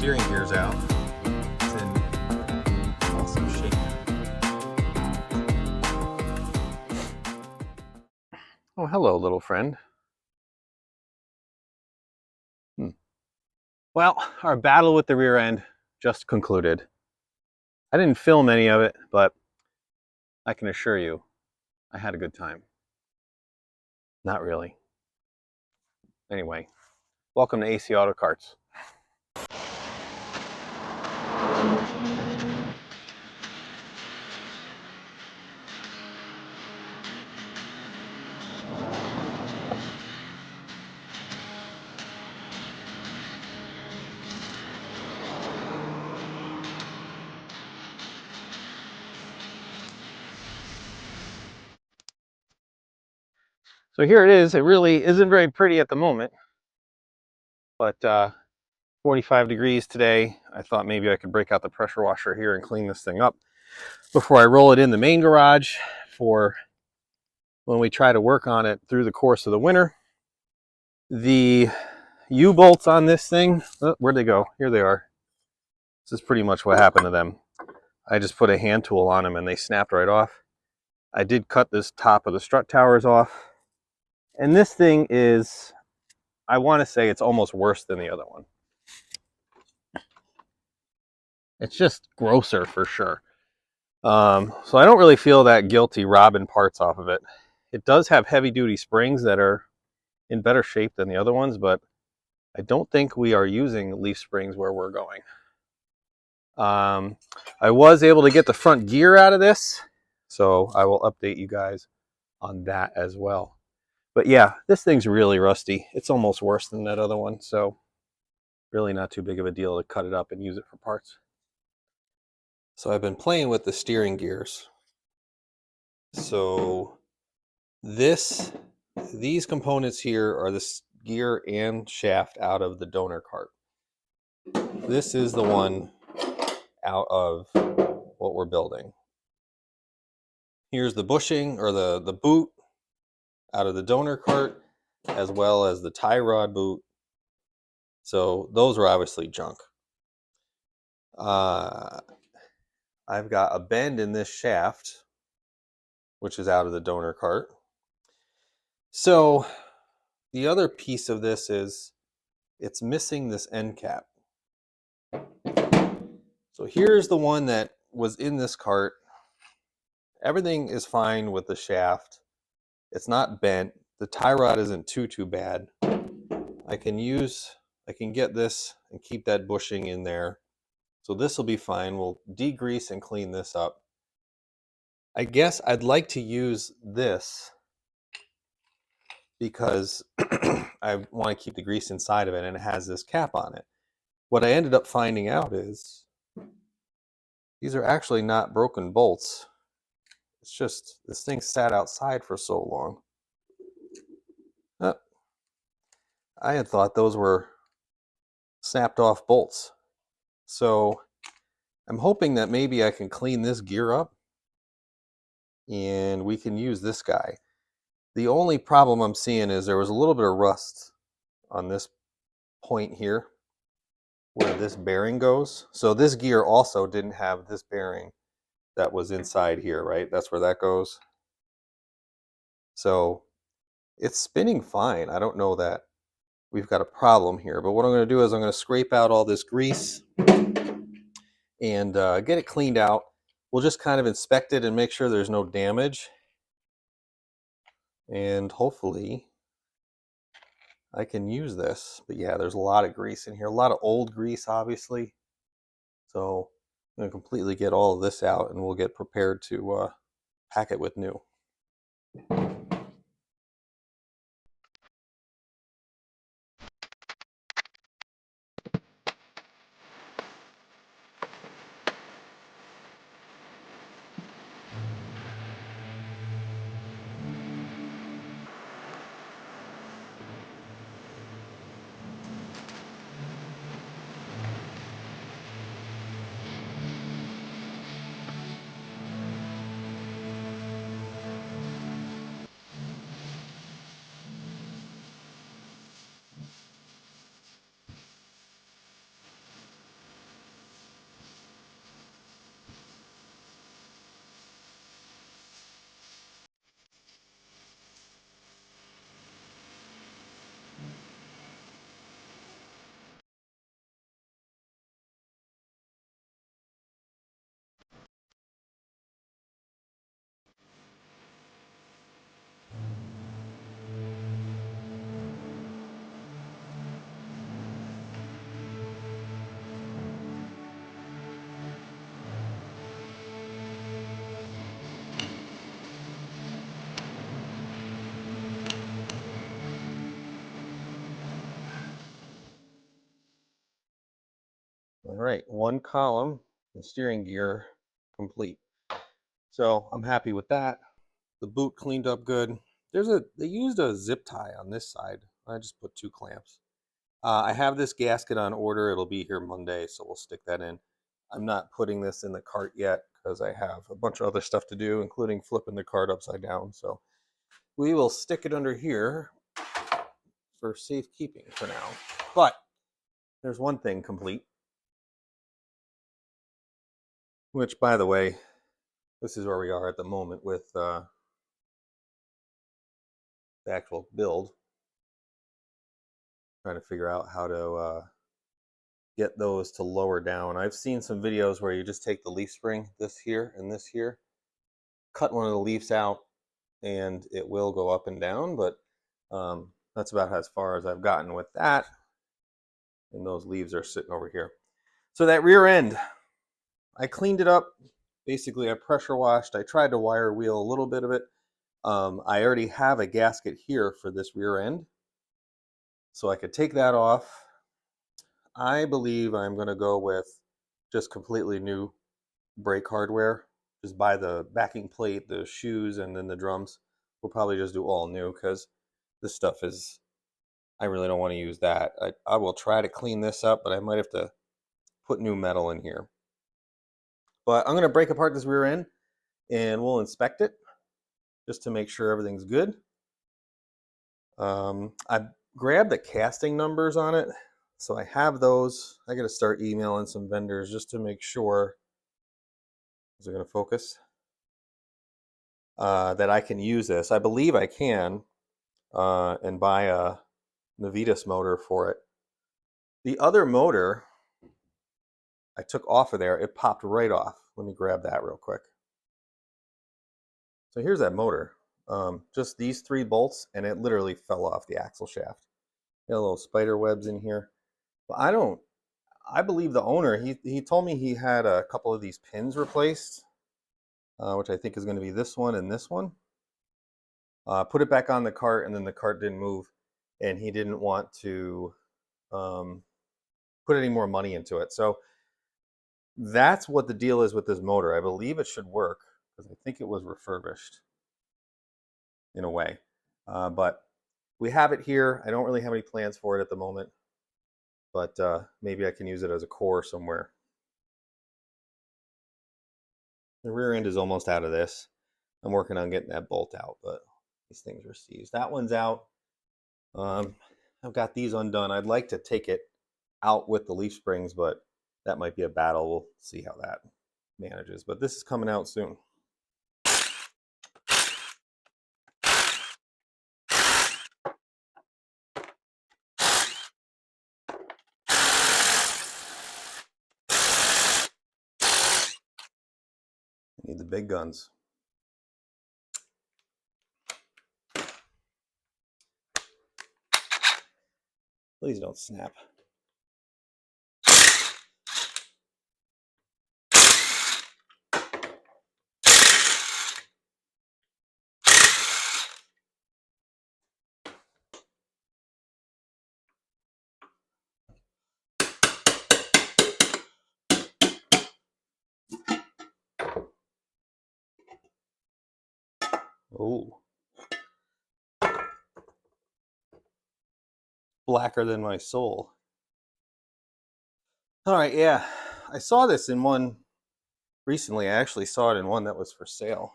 steering gear's out. It's in awesome shape. Oh, hello, little friend. Well, our battle with the rear end just concluded. I didn't film any of it, but I can assure you, I had a good time. Not really. Anyway, welcome to AC Auto Carts. So here it is. It really isn't very pretty at the moment, but 45 degrees today. I thought maybe I could break out the pressure washer here and clean this thing up before I roll it in the main garage for when we try to work on it through the course of the winter. The U-bolts on this thing, oh, where'd they go? Here they are. This is pretty much what happened to them. I just put a hand tool on them and they snapped right off. I did cut this top of the strut towers off. And this thing is, I want to say it's almost worse than the other one. It's just grosser for sure. So I don't really feel that guilty robbing parts off of it. It does have heavy duty springs that are in better shape than the other ones, but I don't think we are using leaf springs where we're going. I was able to get the front gear out of this, so I will update you guys on that as well. But yeah, this thing's really rusty. It's almost worse than that other one, so really not too big of a deal to cut it up and use it for parts. So I've been playing with the steering gears. So these components here are the gear and shaft out of the donor cart. This is the one out of what we're building. Here's the bushing or the boot out of the donor cart, as well as the tie rod boot. So those are obviously junk. I've got a bend in this shaft, which is out of the donor cart. So the other piece of this is it's missing this end cap. So here's the one that was in this cart. Everything is fine with the shaft. It's not bent. The tie rod isn't too bad. I can get this and keep that bushing in there. So this will be fine. We'll degrease and clean this up. I guess I'd like to use this because I want to keep the grease inside of it and it has this cap on it. What I ended up finding out is these are actually not broken bolts. It's just this thing sat outside for so long. I had thought those were snapped off bolts. So I'm hoping that maybe I can clean this gear up and we can use this guy. The only problem I'm seeing is there was a little bit of rust on this point here where this bearing goes. So this gear also didn't have this bearing that was inside here, right? That's where that goes. So it's spinning fine. I don't know that we've got a problem here, but what I'm going to do is I'm going to scrape out all this grease and get it cleaned out. We'll just kind of inspect it and make sure there's no damage. And hopefully I can use this. But yeah, there's a lot of grease in here, a lot of old grease, obviously. So I'm going to completely get all of this out and we'll get prepared to pack it with new. right, one column and steering gear complete. So I'm happy with that. The boot cleaned up good. They used a zip tie on this side. I just put 2 clamps. I have this gasket on order. It'll be here Monday, so we'll stick that in. I'm not putting this in the cart yet because I have a bunch of other stuff to do, including flipping the cart upside down. So we will stick it under here for safekeeping for now. But there's one thing complete, which, by the way, this is where we are at the moment with the actual build. Trying to figure out how to get those to lower down. I've seen some videos where you just take the leaf spring, this here and this here, cut one of the leaves out, and it will go up and down, but that's about as far as I've gotten with that. And those leaves are sitting over here. So that rear end, I cleaned it up. Basically, I pressure washed. I tried to wire wheel a little bit of it. I already have a gasket here for this rear end, so I could take that off. I believe I'm going to go with just completely new brake hardware. Just buy the backing plate, the shoes, and then the drums. We'll probably just do all new because this stuff is, I really don't want to use that. I will try to clean this up, but I might have to put new metal in here. But I'm going to break apart this rear end and we'll inspect it just to make sure everything's good. I grabbed the casting numbers on it, so I have those. I got to start emailing some vendors just to make sure. Is it going to focus? That I can use this. I believe I can, and buy a Navitas motor for it. The other motor I took off of there, it popped right off. Let me grab that real quick. So here's that motor. Just these 3 bolts, and it literally fell off the axle shaft. Got little spider webs in here. But I believe the owner, he told me he had a couple of these pins replaced, which I think is going to be this one and this one. Put it back on the cart, and then the cart didn't move, and he didn't want to put any more money into it. So that's what the deal is with this motor. I believe it should work because I think it was refurbished in a way. But we have it here. I don't really have any plans for it at the moment, but maybe I can use it as a core somewhere. The rear end is almost out of this. I'm working on getting that bolt out, but these things are seized. That one's out. I've got these undone. I'd like to take it out with the leaf springs, but that might be a battle. We'll see how that manages. But this is coming out soon. I need the big guns. Please don't snap. Oh. Blacker than my soul. All right, yeah. I saw this in one recently. I actually saw it in one that was for sale.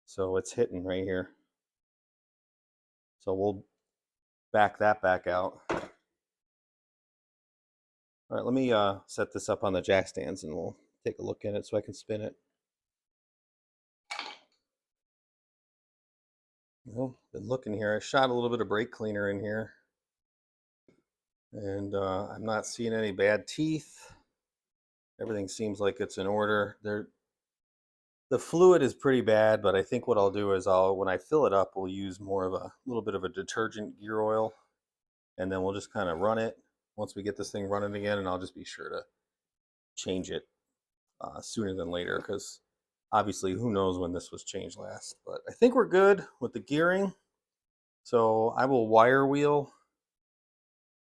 So it's hitting right here. So we'll back that back out. All right, let me set this up on the jack stands and we'll take a look at it so I can spin it. Well, been looking here. I shot a little bit of brake cleaner in here, and I'm not seeing any bad teeth. Everything seems like it's in order. The fluid is pretty bad, but I think what I'll do is when I fill it up, we'll use more of a little bit of a detergent gear oil, and then we'll just kind of run it once we get this thing running again, and I'll just be sure to change it sooner than later, because obviously who knows when this was changed last. But I think we're good with the gearing. So I will wire wheel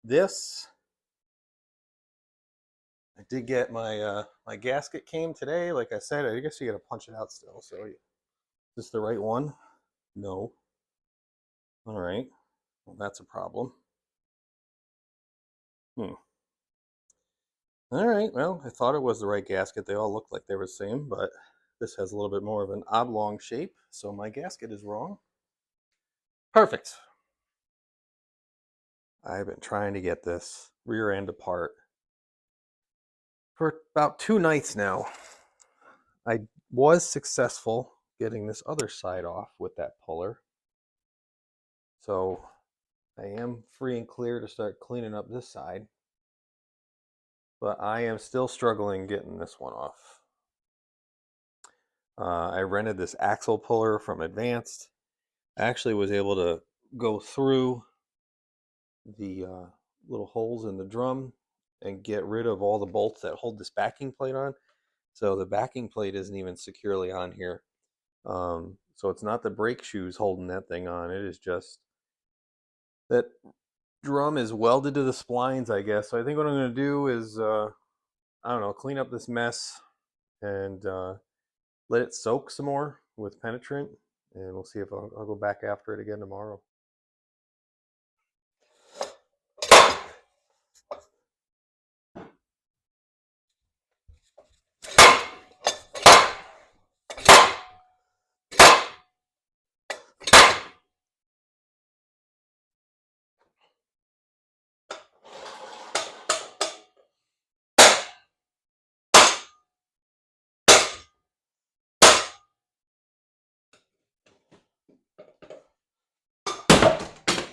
this I did get my my gasket came today. Like I said, I guess you got to punch it out still. So is this the right one? No. All right. Well, that's a problem. Hmm. All right. Well, I thought it was the right gasket. They all looked like they were the same, but this has a little bit more of an oblong shape, so my gasket is wrong. Perfect. I've been trying to get this rear end apart for about 2 nights now. I was successful getting this other side off with that puller. So I am free and clear to start cleaning up this side. But I am still struggling getting this one off. I rented this axle puller from Advanced. I actually was able to go through the little holes in the drum and get rid of all the bolts that hold this backing plate on. So the backing plate isn't even securely on here. So it's not the brake shoes holding that thing on. It is just that drum is welded to the splines, I guess. So I think what I'm going to do is, I don't know, clean up this mess and let it soak some more with penetrant. And we'll see if I'll go back after it again tomorrow.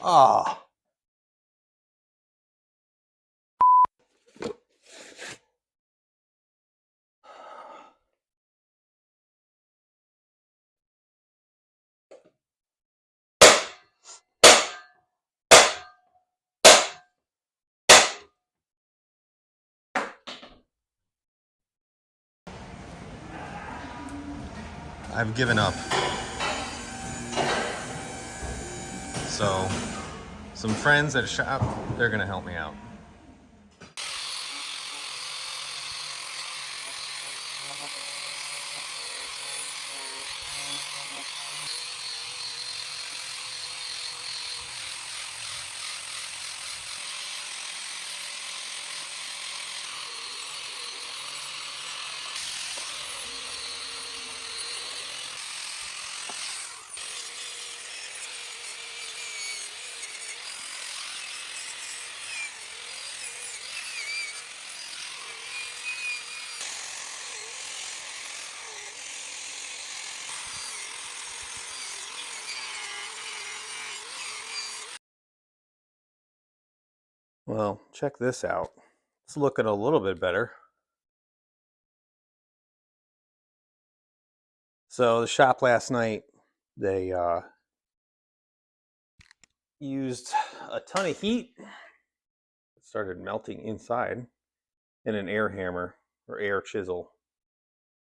Ah. I've given up. So, some friends at a shop, they're gonna help me out. Well, check this out. It's looking a little bit better. So the shop last night, they used a ton of heat. It started melting inside, and an air hammer or air chisel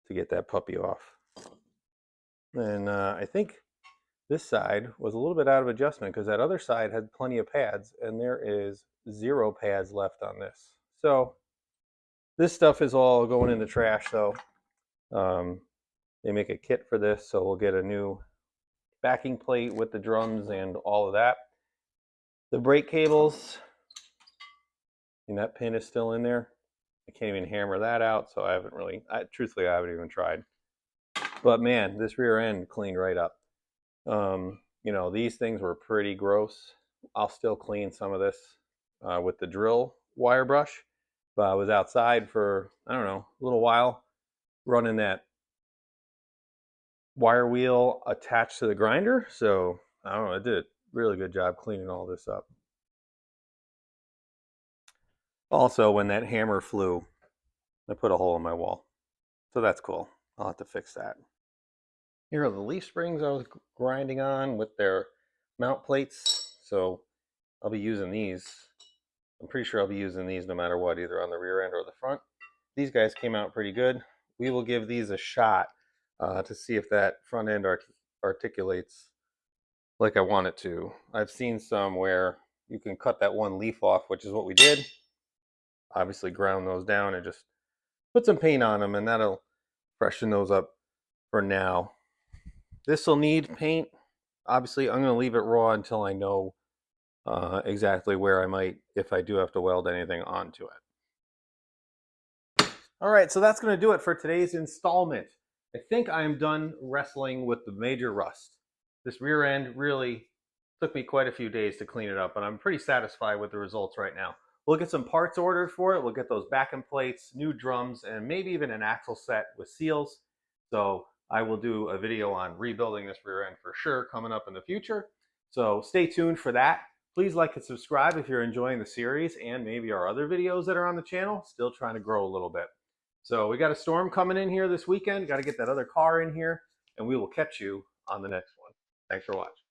to get that puppy off. And I think this side was a little bit out of adjustment because that other side had plenty of pads, and there is 0 pads left on this. So this stuff is all going in the trash, though. They make a kit for this, so we'll get a new backing plate with the drums and all of that. The brake cables, and that pin is still in there. I can't even hammer that out, so I haven't really, truthfully, I haven't even tried. But man, this rear end cleaned right up. You know, these things were pretty gross. I'll still clean some of this with the drill wire brush. But I was outside for, I don't know, a little while running that wire wheel attached to the grinder. So I don't know, it did a really good job cleaning all this up. Also, when that hammer flew, I put a hole in my wall. So that's cool. I'll have to fix that. Here are the leaf springs I was grinding on with their mount plates. So I'll be using these. I'm pretty sure I'll be using these no matter what, either on the rear end or the front. These guys came out pretty good. We will give these a shot to see if that front end articulates like I want it to. I've seen some where you can cut that one leaf off, which is what we did. Obviously ground those down and just put some paint on them, and that'll freshen those up for now. This will need paint. Obviously, I'm going to leave it raw until I know exactly where I might, if I do have to weld anything onto it. All right, so that's going to do it for today's installment. I think I am done wrestling with the major rust. This rear end really took me quite a few days to clean it up, and I'm pretty satisfied with the results right now. We'll get some parts ordered for it. We'll get those backing plates, new drums, and maybe even an axle set with seals. So I will do a video on rebuilding this rear end for sure coming up in the future. So stay tuned for that. Please like and subscribe if you're enjoying the series and maybe our other videos that are on the channel. Still trying to grow a little bit. So we got a storm coming in here this weekend. Got to get that other car in here, and we will catch you on the next one. Thanks for watching.